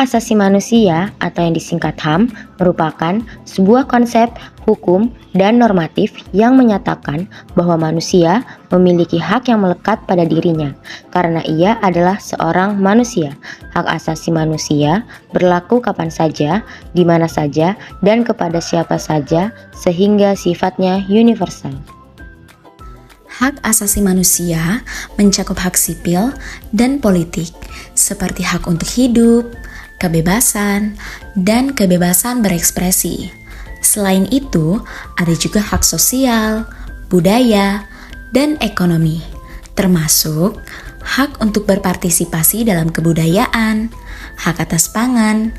asasi manusia atau yang disingkat HAM merupakan sebuah konsep hukum dan normatif yang menyatakan bahwa manusia memiliki hak yang melekat pada dirinya karena ia adalah seorang manusia. Hak asasi manusia berlaku kapan saja, di mana saja, dan kepada siapa saja sehingga sifatnya universal. Hak asasi manusia mencakup hak sipil dan politik, seperti hak untuk hidup, kebebasan, dan kebebasan berekspresi. Selain itu, ada juga hak sosial, budaya, dan ekonomi, termasuk hak untuk berpartisipasi dalam kebudayaan, hak atas pangan,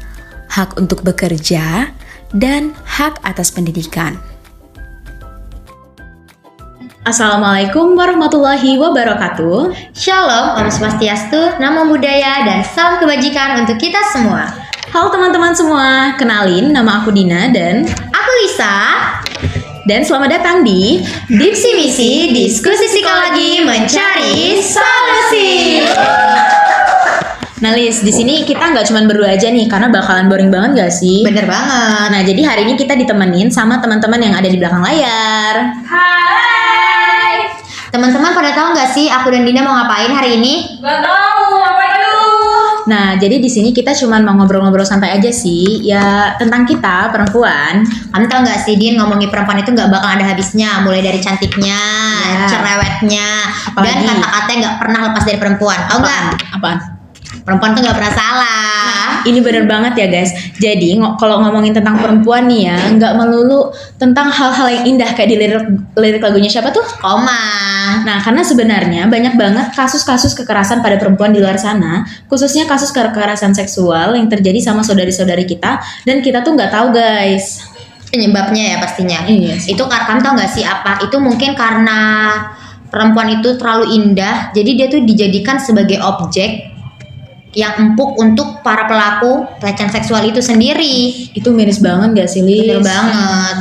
hak untuk bekerja, dan hak atas pendidikan. Assalamualaikum warahmatullahi wabarakatuh. Shalom, Om Swastiastu, Namo Buddhaya, dan salam kebajikan untuk kita semua. Halo teman-teman semua, kenalin nama aku Dina dan Aku Lisa. dan selamat datang di Dipsi Misi Diskusi Psikologi Mencari Solusi. Nah Lis, di sini kita nggak cuma berdua aja nih, karena bakalan boring banget gak sih? Bener banget. Nah jadi hari ini kita ditemenin sama teman-teman yang ada di belakang layar. Hai. Teman-teman pada tahu nggak sih aku dan Dina mau ngapain hari ini? Gak tahu, ngapain dulu? Nah jadi di sini kita cuma mau ngobrol-ngobrol santai aja sih, ya tentang kita perempuan. Kamu tahu nggak sih, Din, ngomongin perempuan itu nggak bakal ada habisnya. Mulai dari cantiknya, cerewetnya, dan Apalagi? kata-kata yang nggak pernah lepas dari perempuan. Tahu nggak? Apaan? Perempuan tuh nggak pernah salah. Ini bener banget ya guys. Jadi kalau ngomongin tentang perempuan nih ya, nggak melulu tentang hal-hal yang indah kayak di lirik lagunya siapa tuh? Koma. Nah, karena sebenarnya banyak banget kasus-kasus kekerasan pada perempuan di luar sana, khususnya kasus kekerasan seksual yang terjadi sama saudari-saudari kita, dan kita tuh nggak tahu guys. Penyebabnya ya pastinya. Iya sih. Itu kamu tau gak sih apa? Itu mungkin karena perempuan itu terlalu indah, jadi dia tuh dijadikan sebagai objek yang empuk untuk para pelaku pelecehan seksual itu sendiri. Itu miris banget gak sih Lis? Bener banget.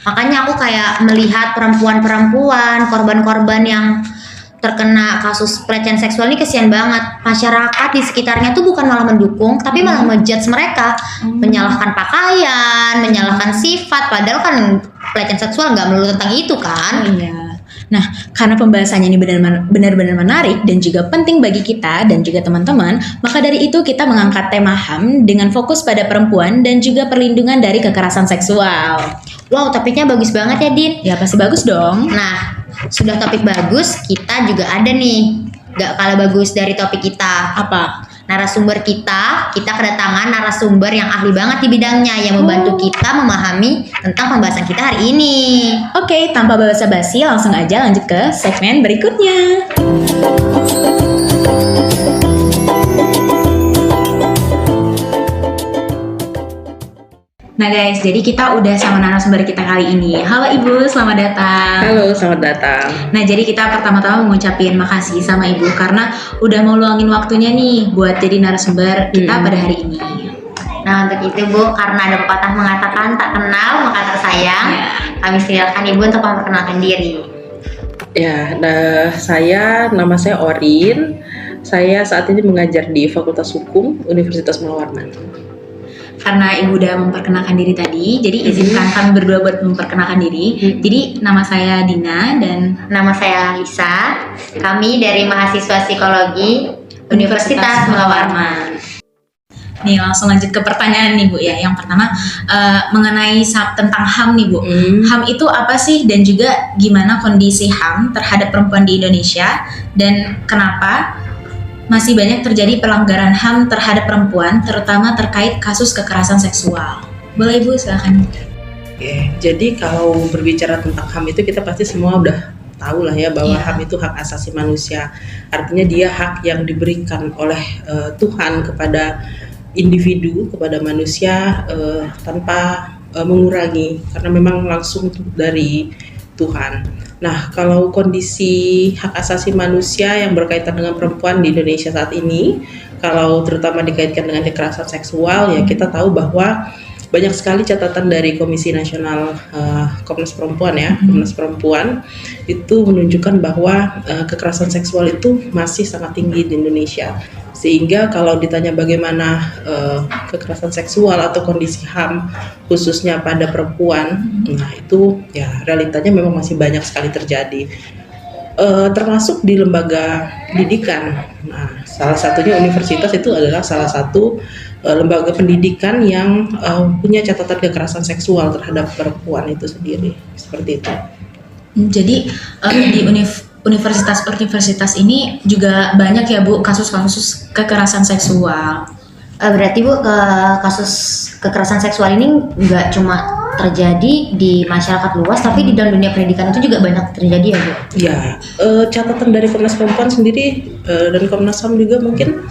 Makanya aku kayak melihat perempuan-perempuan, korban-korban yang terkena kasus pelecehan seksual ini kesian banget. Masyarakat di sekitarnya tuh bukan malah mendukung, tapi malah ngejudge mereka, menyalahkan pakaian, menyalahkan sifat. Padahal kan pelecehan seksual nggak melulu tentang itu kan. Iya. Nah, karena pembahasannya ini benar-benar menarik dan juga penting bagi kita dan juga teman-teman, maka dari itu kita mengangkat tema HAM dengan fokus pada perempuan dan juga perlindungan dari kekerasan seksual. Wow, topiknya bagus banget ya, Din. Ya pasti bagus dong. Nah, sudah topik bagus, kita juga ada nih, gak kalah bagus dari topik kita. Apa? Narasumber kita kedatangan narasumber yang ahli banget di bidangnya, yang membantu kita memahami tentang pembahasan kita hari ini. Oke, tanpa basa-basi langsung aja lanjut ke segmen berikutnya. Nah guys, jadi kita udah sama narasumber kita kali ini. Halo Ibu, selamat datang. Halo, selamat datang. Nah jadi kita pertama-tama mau ngucapin makasih sama Ibu karena udah mau luangin waktunya nih buat jadi narasumber kita pada hari ini. Nah, untuk itu Bu, karena ada pepatah mengatakan tak kenal maka tak sayang, kami silakan Ibu untuk memperkenalkan diri. Ya, nama saya Orin. Saya saat ini mengajar di Fakultas Hukum Universitas Mula Warman. Karena Ibu udah memperkenalkan diri tadi, jadi izinkan kami berdua buat memperkenalkan diri. Jadi nama saya Dina dan Nama saya Lisa. Kami dari mahasiswa psikologi Universitas Mula Warman. Nih langsung lanjut ke pertanyaan nih Bu ya. Yang pertama mengenai tentang HAM nih Bu. HAM itu apa sih dan juga gimana kondisi HAM terhadap perempuan di Indonesia dan kenapa masih banyak terjadi pelanggaran HAM terhadap perempuan, terutama terkait kasus kekerasan seksual. Boleh Ibu, silakan. Oke, jadi kalau berbicara tentang HAM itu kita pasti semua udah tahu lah ya bahwa Iya. HAM itu hak asasi manusia. Artinya dia hak yang diberikan oleh Tuhan kepada individu, kepada manusia tanpa mengurangi, karena memang langsung dari Tuhan. Nah, kalau kondisi hak asasi manusia yang berkaitan dengan perempuan di Indonesia saat ini, kalau terutama dikaitkan dengan kekerasan seksual, ya kita tahu bahwa banyak sekali catatan dari Komisi Nasional Komnas Perempuan ya, Komnas Perempuan itu menunjukkan bahwa kekerasan seksual itu masih sangat tinggi di Indonesia. Sehingga kalau ditanya bagaimana kekerasan seksual atau kondisi HAM khususnya pada perempuan, nah itu ya realitanya memang masih banyak sekali terjadi. Termasuk di lembaga pendidikan. Nah, salah satunya universitas itu adalah salah satu lembaga pendidikan yang punya catatan kekerasan seksual terhadap perempuan itu sendiri, seperti itu. Jadi di universitas ini juga banyak ya Bu kasus-kasus kekerasan seksual. Berarti Bu, kasus kekerasan seksual ini nggak cuma terjadi di masyarakat luas, tapi di dalam dunia pendidikan itu juga banyak terjadi ya Bu? Ya, catatan dari Komnas Perempuan sendiri dan Komnas HAM juga mungkin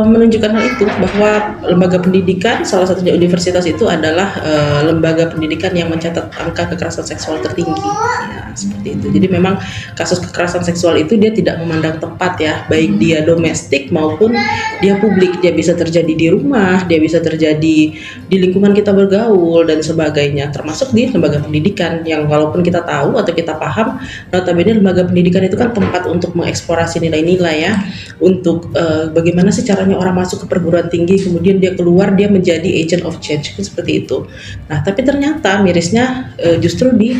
menunjukkan hal itu, bahwa lembaga pendidikan, salah satunya universitas itu adalah lembaga pendidikan yang mencatat angka kekerasan seksual tertinggi. Ya, seperti itu. Jadi memang kasus kekerasan seksual itu dia tidak memandang tempat ya, baik dia domestik maupun dia publik. Dia bisa terjadi di rumah, dia bisa terjadi di lingkungan kita bergaul dan sebagainya, termasuk di lembaga pendidikan yang walaupun kita tahu atau kita paham, notabene lembaga pendidikan itu kan tempat untuk mengeksplorasi nilai-nilai ya, untuk bagaimana sih caranya orang masuk ke perguruan tinggi, kemudian dia keluar, dia menjadi agent of change, seperti itu. Nah, tapi ternyata mirisnya justru di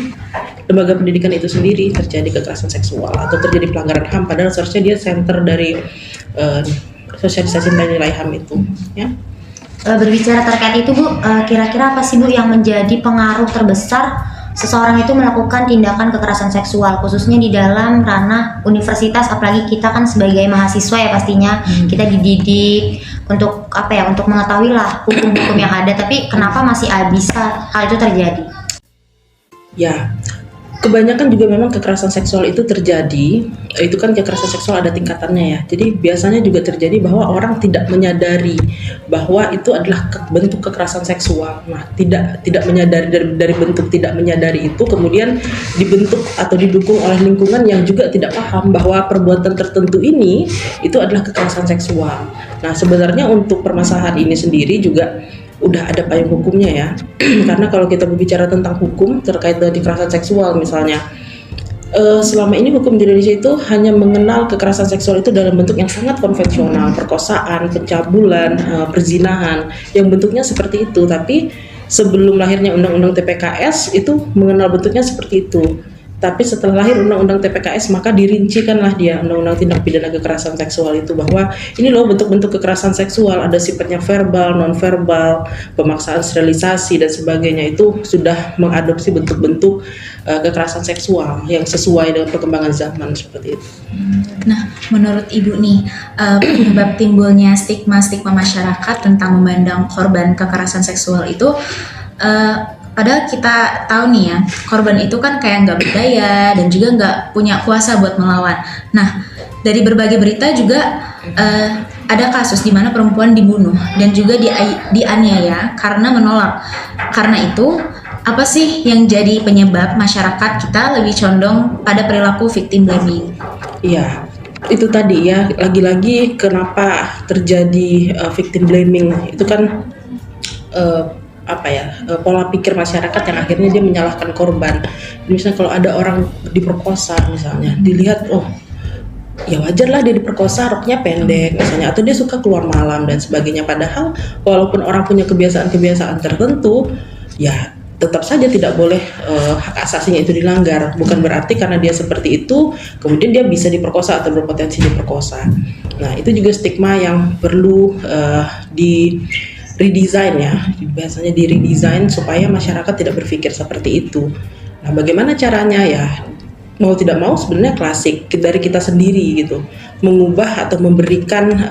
lembaga pendidikan itu sendiri terjadi kekerasan seksual atau terjadi pelanggaran HAM, padahal seharusnya dia center dari sosialisasi nilai HAM itu. Ya. Berbicara terkait itu Bu, kira-kira apa sih Bu yang menjadi pengaruh terbesar seseorang itu melakukan tindakan kekerasan seksual, khususnya di dalam ranah universitas, apalagi kita kan sebagai mahasiswa ya pastinya kita dididik untuk apa ya, untuk mengetahui lah hukum-hukum yang ada, tapi kenapa masih bisa hal itu terjadi? Ya, kebanyakan juga memang kekerasan seksual itu terjadi, itu kan kekerasan seksual ada tingkatannya ya. Jadi biasanya juga terjadi bahwa orang tidak menyadari bahwa itu adalah bentuk kekerasan seksual. Nah, tidak menyadari dari bentuk tidak menyadari itu, kemudian dibentuk atau didukung oleh lingkungan yang juga tidak paham bahwa perbuatan tertentu ini itu adalah kekerasan seksual. Nah, sebenarnya untuk permasalahan ini sendiri juga udah ada payung hukumnya ya. Karena kalau kita berbicara tentang hukum terkait dengan kekerasan seksual misalnya, selama ini hukum di Indonesia itu hanya mengenal kekerasan seksual itu dalam bentuk yang sangat konvensional, perkosaan, pencabulan, perzinahan, yang bentuknya seperti itu. Tapi sebelum lahirnya Undang-Undang TPKS itu mengenal bentuknya seperti itu. Tapi setelah lahir Undang-Undang TPKS maka dirincikanlah dia Undang-Undang Tindak Pidana Kekerasan Seksual itu, bahwa ini loh bentuk-bentuk kekerasan seksual, ada sifatnya verbal, non-verbal, pemaksaan sterilisasi dan sebagainya, itu sudah mengadopsi bentuk-bentuk kekerasan seksual yang sesuai dengan perkembangan zaman seperti itu. Nah, menurut Ibu nih, penyebab timbulnya stigma-stigma masyarakat tentang memandang korban kekerasan seksual itu padahal kita tahu nih ya, korban itu kan kayak nggak berdaya dan juga nggak punya kuasa buat melawan. Nah, dari berbagai berita juga ada kasus di mana perempuan dibunuh dan juga dianiaya karena menolak. Karena itu, apa sih yang jadi penyebab masyarakat kita lebih condong pada perilaku victim blaming? Iya, itu tadi ya, lagi-lagi kenapa terjadi victim blaming itu kan pola pikir masyarakat yang akhirnya dia menyalahkan korban. Misalnya kalau ada orang diperkosa misalnya, dilihat oh ya wajar lah dia diperkosa, roknya pendek misalnya, atau dia suka keluar malam dan sebagainya. Padahal walaupun orang punya kebiasaan-kebiasaan tertentu, ya tetap saja tidak boleh hak asasinya itu dilanggar. Bukan berarti karena dia seperti itu kemudian dia bisa diperkosa atau berpotensi diperkosa. Nah, itu juga stigma yang perlu di redesign ya, biasanya di redesign supaya masyarakat tidak berpikir seperti itu. Nah, bagaimana caranya ya? Mau tidak mau sebenarnya klasik dari kita sendiri gitu, mengubah atau memberikan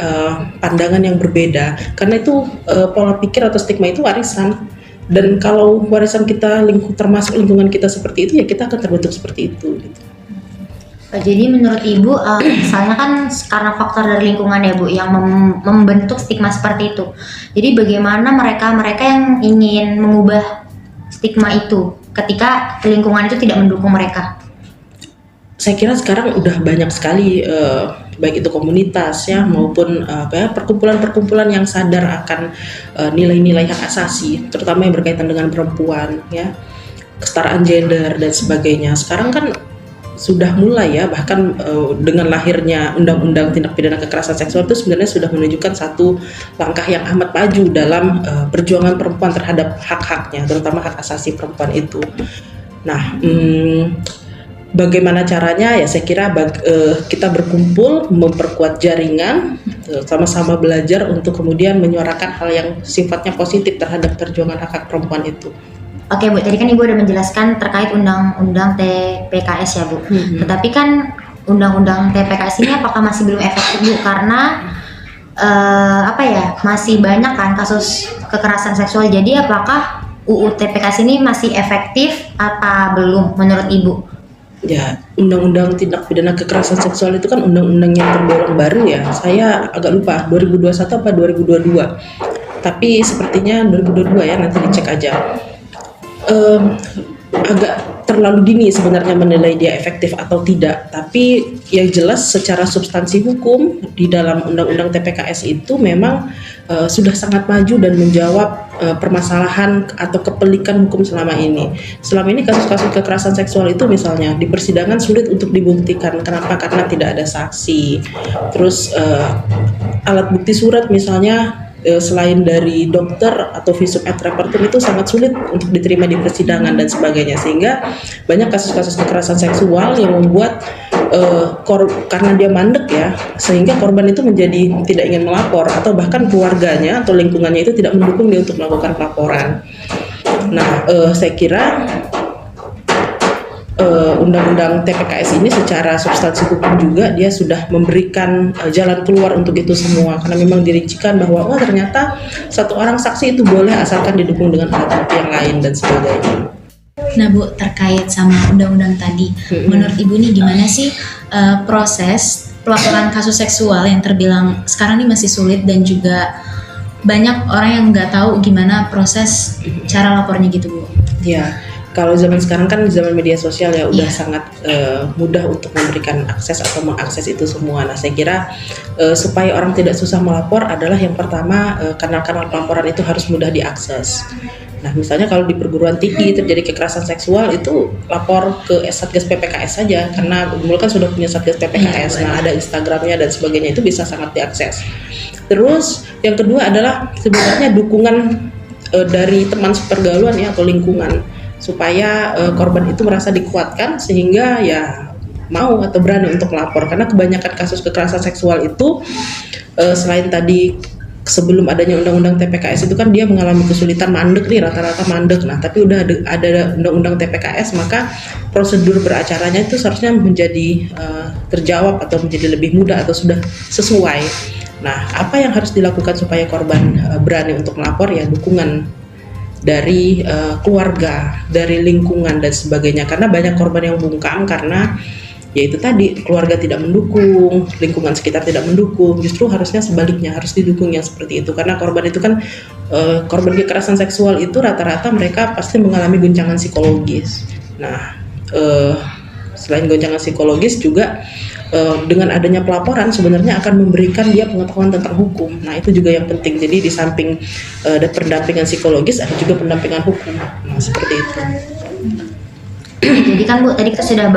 pandangan yang berbeda. Karena itu pola pikir atau stigma itu warisan. Dan kalau warisan kita termasuk lingkungan kita seperti itu, ya kita akan terbentuk seperti itu. Gitu. Jadi menurut Ibu, misalnya kan karena faktor dari lingkungan ya Bu yang membentuk stigma seperti itu. Jadi bagaimana mereka yang ingin mengubah stigma itu ketika lingkungan itu tidak mendukung mereka? saya kira sekarang udah banyak sekali baik itu komunitas ya maupun perkumpulan-perkumpulan yang sadar akan nilai-nilai hak asasi, terutama yang berkaitan dengan perempuan ya, kesetaraan gender dan sebagainya. Sekarang kan sudah mulai ya, bahkan dengan lahirnya Undang-Undang Tindak Pidana Kekerasan Seksual itu sebenarnya sudah menunjukkan satu langkah yang amat maju dalam perjuangan perempuan terhadap hak-haknya, terutama hak asasi perempuan itu. Nah, bagaimana caranya ya, saya kira kita berkumpul, memperkuat jaringan, sama-sama belajar untuk kemudian menyuarakan hal yang sifatnya positif terhadap perjuangan hak-hak perempuan itu. Oke Bu, tadi kan Ibu udah menjelaskan terkait undang-undang TPKS ya Bu. Tetapi kan undang-undang TPKS ini apakah masih belum efektif Bu? Karena masih banyak kan kasus kekerasan seksual. Jadi apakah UU TPKS ini masih efektif apa belum menurut Ibu? Ya, Undang-Undang Tindak Pidana Kekerasan Seksual itu kan undang-undang yang tergolong baru ya. Saya agak lupa 2021 apa 2022. Tapi sepertinya 2022 ya, nanti dicek aja. Agak terlalu dini sebenarnya menilai dia efektif atau tidak, tapi yang jelas secara substansi hukum di dalam Undang-Undang TPKS itu memang sudah sangat maju dan menjawab permasalahan atau kepelikan hukum selama ini. Selama ini kasus-kasus kekerasan seksual itu misalnya di persidangan sulit untuk dibuktikan. Kenapa? Karena tidak ada saksi. Terus alat bukti surat misalnya selain dari dokter atau visum et repertum itu sangat sulit untuk diterima di persidangan dan sebagainya, sehingga banyak kasus-kasus kekerasan seksual yang membuat karena dia mandek ya, sehingga korban itu menjadi tidak ingin melapor atau bahkan keluarganya atau lingkungannya itu tidak mendukung dia untuk melakukan pelaporan. Nah, saya kira Undang-Undang TPKS ini secara substansi hukum juga dia sudah memberikan jalan keluar untuk itu semua, karena memang dirincikan bahwa ternyata satu orang saksi itu boleh asalkan didukung dengan alat bukti yang lain dan sebagainya. Nah Bu, terkait sama undang-undang tadi, menurut Ibu nih gimana sih proses pelaporan kasus seksual yang terbilang sekarang ini masih sulit dan juga banyak orang yang nggak tahu gimana proses cara lapornya gitu Bu? Ya, kalau zaman sekarang kan zaman media sosial ya udah sangat mudah untuk memberikan akses atau mengakses itu semua. Nah, saya kira supaya orang tidak susah melapor adalah yang pertama kanal-kanal pelaporan itu harus mudah diakses. Nah, misalnya kalau di perguruan tinggi terjadi kekerasan seksual itu lapor ke Satgas PPKS saja, karena Unmul kan sudah punya Satgas PPKS. Nah, ada Instagramnya dan sebagainya, itu bisa sangat diakses. Terus yang kedua adalah sebenarnya dukungan dari teman sepergaulan ya atau lingkungan, supaya korban itu merasa dikuatkan sehingga ya mau atau berani untuk melapor. Karena kebanyakan kasus kekerasan seksual itu selain tadi sebelum adanya undang-undang TPKS itu kan dia mengalami kesulitan, mandek nih, rata-rata mandek. Nah, tapi udah ada undang-undang TPKS, maka prosedur beracaranya itu seharusnya menjadi terjawab atau menjadi lebih mudah atau sudah sesuai. Nah, apa yang harus dilakukan supaya korban berani untuk melapor? Ya dukungan dari keluarga, dari lingkungan dan sebagainya. Karena banyak korban yang bungkam karena yaitu tadi keluarga tidak mendukung, lingkungan sekitar tidak mendukung. Justru harusnya sebaliknya, harus didukung yang seperti itu. Karena korban itu kan korban kekerasan seksual itu rata-rata mereka pasti mengalami goncangan psikologis. Nah, selain goncangan psikologis juga dengan adanya pelaporan sebenarnya akan memberikan dia pengetahuan tentang hukum. Nah, itu juga yang penting. Jadi di samping ada pendampingan psikologis, ada juga pendampingan hukum. Nah, seperti itu. Jadi kan Bu, tadi kita sudah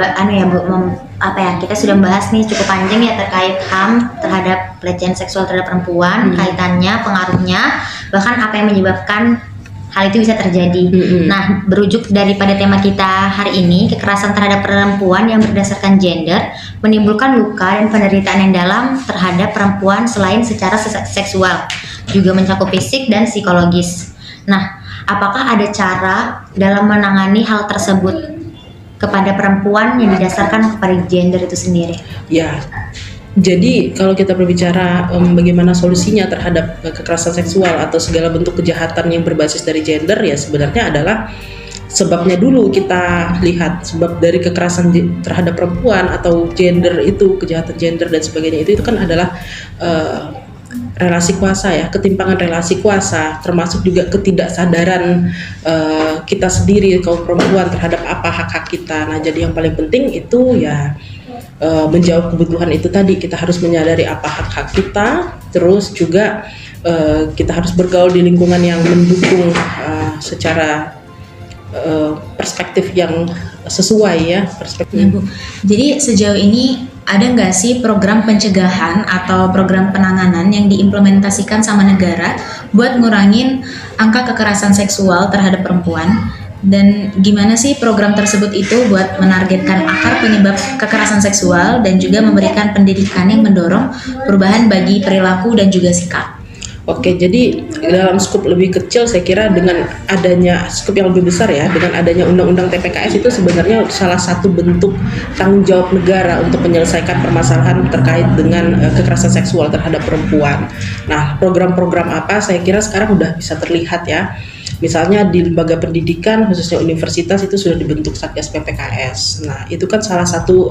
kita sudah membahas nih cukup panjang ya terkait HAM terhadap pelecehan seksual terhadap perempuan, kaitannya, pengaruhnya, bahkan apa yang menyebabkan hal itu bisa terjadi. Nah, berujuk daripada tema kita hari ini, kekerasan terhadap perempuan yang berdasarkan gender menimbulkan luka dan penderitaan yang dalam terhadap perempuan selain secara seksual, juga mencakup fisik dan psikologis. Nah, apakah ada cara dalam menangani hal tersebut kepada perempuan yang didasarkan kepada gender itu sendiri? Ya, jadi kalau kita berbicara bagaimana solusinya terhadap kekerasan seksual atau segala bentuk kejahatan yang berbasis dari gender, ya sebenarnya adalah sebabnya dulu kita lihat. Sebab dari kekerasan terhadap perempuan atau gender itu, kejahatan gender dan sebagainya itu kan adalah relasi kuasa ya, ketimpangan relasi kuasa, termasuk juga ketidaksadaran kita sendiri kaum perempuan terhadap apa hak-hak kita. Nah, jadi yang paling penting itu ya menjawab kebutuhan itu tadi. Kita harus menyadari apa hak-hak kita, terus juga kita harus bergaul di lingkungan yang mendukung secara perspektif yang sesuai ya, perspektif. Ya, Bu. Jadi sejauh ini ada nggak sih program pencegahan atau program penanganan yang diimplementasikan sama negara buat ngurangin angka kekerasan seksual terhadap perempuan? Dan gimana sih program tersebut itu buat menargetkan akar penyebab kekerasan seksual dan juga memberikan pendidikan yang mendorong perubahan bagi perilaku dan juga sikap? Oke, jadi dalam skup lebih kecil saya kira dengan adanya skup yang lebih besar ya, dengan adanya undang-undang TPKS itu sebenarnya salah satu bentuk tanggung jawab negara untuk menyelesaikan permasalahan terkait dengan kekerasan seksual terhadap perempuan. Nah, program-program apa saya kira sekarang udah bisa terlihat ya. Misalnya di lembaga pendidikan khususnya universitas itu sudah dibentuk Satgas PPKS. Nah, itu kan salah satu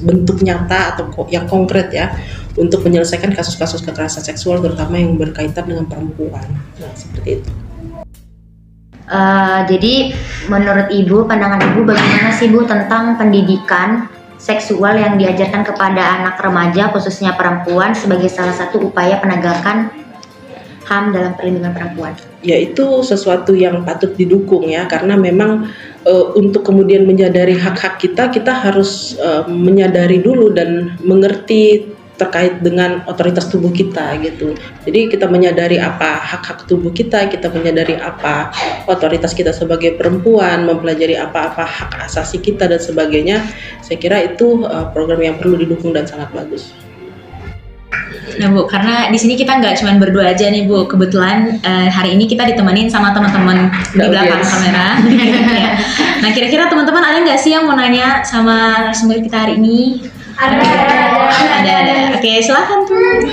bentuk nyata atau yang konkret ya untuk menyelesaikan kasus-kasus kekerasan seksual terutama yang berkaitan dengan perempuan. Nah, seperti itu. Jadi menurut Ibu, pandangan Ibu bagaimana sih Bu tentang pendidikan seksual yang diajarkan kepada anak remaja khususnya perempuan sebagai salah satu upaya penegakan HAM dalam perlindungan perempuan? Ya, itu sesuatu yang patut didukung ya, karena memang untuk kemudian menyadari hak-hak kita harus menyadari dulu dan mengerti terkait dengan otoritas tubuh kita gitu. Jadi kita menyadari apa hak-hak tubuh kita menyadari apa otoritas kita sebagai perempuan, mempelajari apa-apa hak asasi kita dan sebagainya. Saya kira itu program yang perlu didukung dan sangat bagus. Nah Bu, karena di sini kita nggak cuma berdua aja nih Bu. Kebetulan hari ini kita ditemenin sama teman-teman di belakang kamera. Ya. Nah, kira-kira teman-teman ada nggak sih yang mau nanya sama narasumber kita hari ini? Ada. Oke, silakan tuh.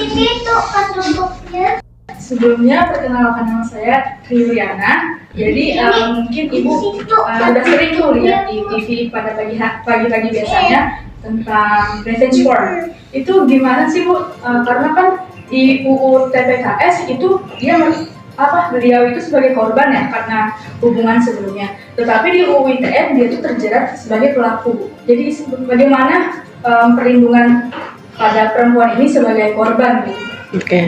Sebelumnya perkenalkan nama saya Triuliana. Jadi mungkin Ibu udah sering tuh lihat di TV pada pagi-pagi biasanya tentang revenge porn. Itu gimana sih Bu? Karena kan di UU TPKS itu beliau itu sebagai korban ya karena hubungan sebelumnya. Tetapi di UU ITE dia itu terjerat sebagai pelaku. Jadi bagaimana perlindungan pada perempuan ini sebagai korban gitu? Oke.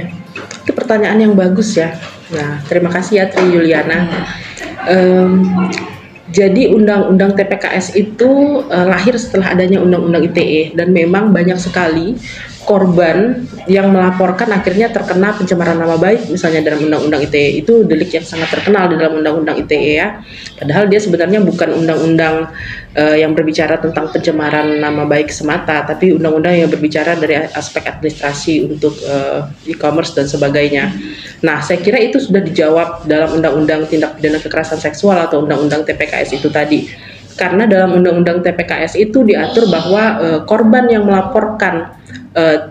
Itu pertanyaan yang bagus ya. Nah, terima kasih ya Tri Yuliana. Jadi undang-undang TPKS itu lahir setelah adanya undang-undang ITE dan memang banyak sekali korban yang melaporkan akhirnya terkena pencemaran nama baik misalnya dalam undang-undang ITE. Itu delik yang sangat terkenal di dalam undang-undang ITE ya. Padahal dia sebenarnya bukan undang-undang yang berbicara tentang pencemaran nama baik semata, tapi undang-undang yang berbicara dari aspek administrasi untuk e-commerce dan sebagainya. Nah, saya kira itu sudah dijawab dalam undang-undang tindak pidana kekerasan seksual atau undang-undang TPKS itu tadi. Karena dalam undang-undang TPKS itu diatur bahwa korban yang melaporkan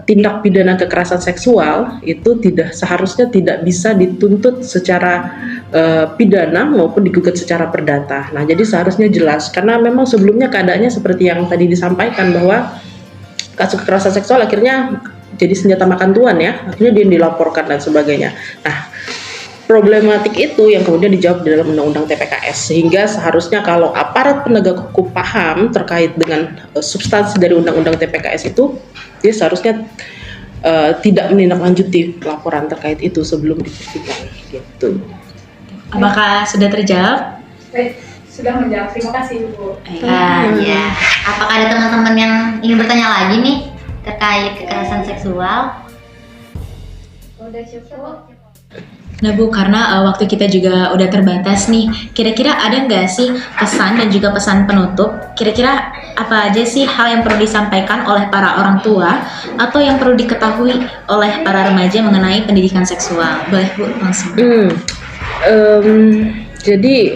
tindak pidana kekerasan seksual itu seharusnya tidak bisa dituntut secara pidana maupun digugat secara perdata. Nah, jadi seharusnya jelas karena memang sebelumnya keadaannya seperti yang tadi disampaikan bahwa kasus kekerasan seksual akhirnya jadi senjata makan tuan ya, akhirnya dia dilaporkan dan sebagainya. Nah, problematik itu yang kemudian dijawab di dalam undang-undang TPKS sehingga seharusnya kalau aparat penegak hukum paham terkait dengan substansi dari undang-undang TPKS itu dia seharusnya tidak menindaklanjuti laporan terkait itu sebelum dibuktikan gitu. Apakah sudah terjawab? Baik, sudah menjawab. Terima kasih Bu. Ya. Apakah ada teman-teman yang ingin bertanya lagi nih terkait kekerasan seksual? Udah cukup. Nah Bu, karena waktu kita juga udah terbatas nih, kira-kira ada nggak sih pesan dan juga pesan penutup? Kira-kira apa aja sih hal yang perlu disampaikan oleh para orang tua atau yang perlu diketahui oleh para remaja mengenai pendidikan seksual? Boleh Bu, langsung. Jadi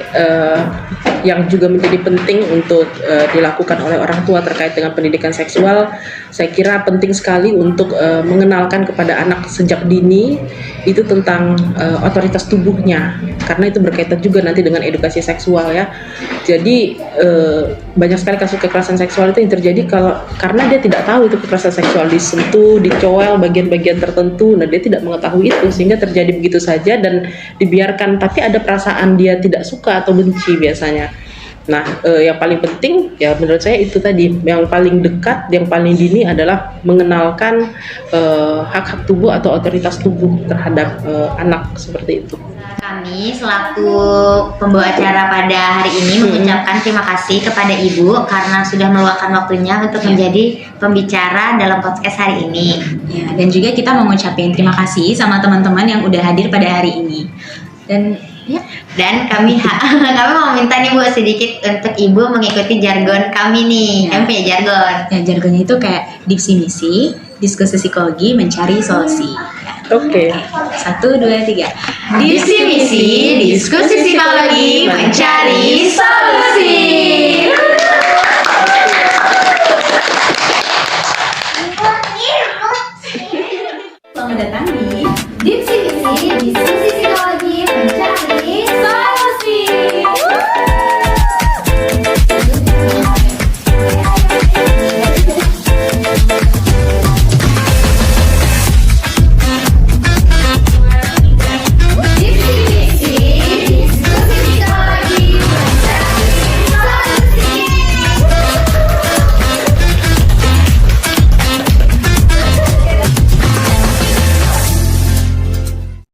yang juga menjadi penting untuk dilakukan oleh orang tua terkait dengan pendidikan seksual, saya kira penting sekali untuk mengenalkan kepada anak sejak dini itu tentang otoritas tubuhnya, karena itu berkaitan juga nanti dengan edukasi seksual ya. Jadi banyak sekali kasus kekerasan seksual itu yang terjadi karena dia tidak tahu itu kekerasan seksual, disentuh, dicoel bagian-bagian tertentu. Nah, dia tidak mengetahui itu sehingga terjadi begitu saja dan dibiarkan, tapi ada perasaan dia tidak suka atau benci biasanya. Nah, yang paling penting ya menurut saya itu tadi, yang paling dekat, yang paling dini adalah mengenalkan hak-hak tubuh atau otoritas tubuh terhadap anak seperti itu. Kami selaku pembawa acara pada hari ini mengucapkan terima kasih kepada Ibu karena sudah meluangkan waktunya untuk menjadi pembicara dalam podcast hari ini. Ya, dan juga kita mau ngucapin terima kasih sama teman-teman yang udah hadir pada hari ini. Dan kami mau minta nih Bu sedikit untuk Ibu mengikuti jargon kami nih. Kami punya jargon. ya, jargonnya itu kayak diksi misi, diskusi psikologi, mencari solusi. Oke. 1, 2, 3. Diksi misi, diskusi psikologi, mencari solusi.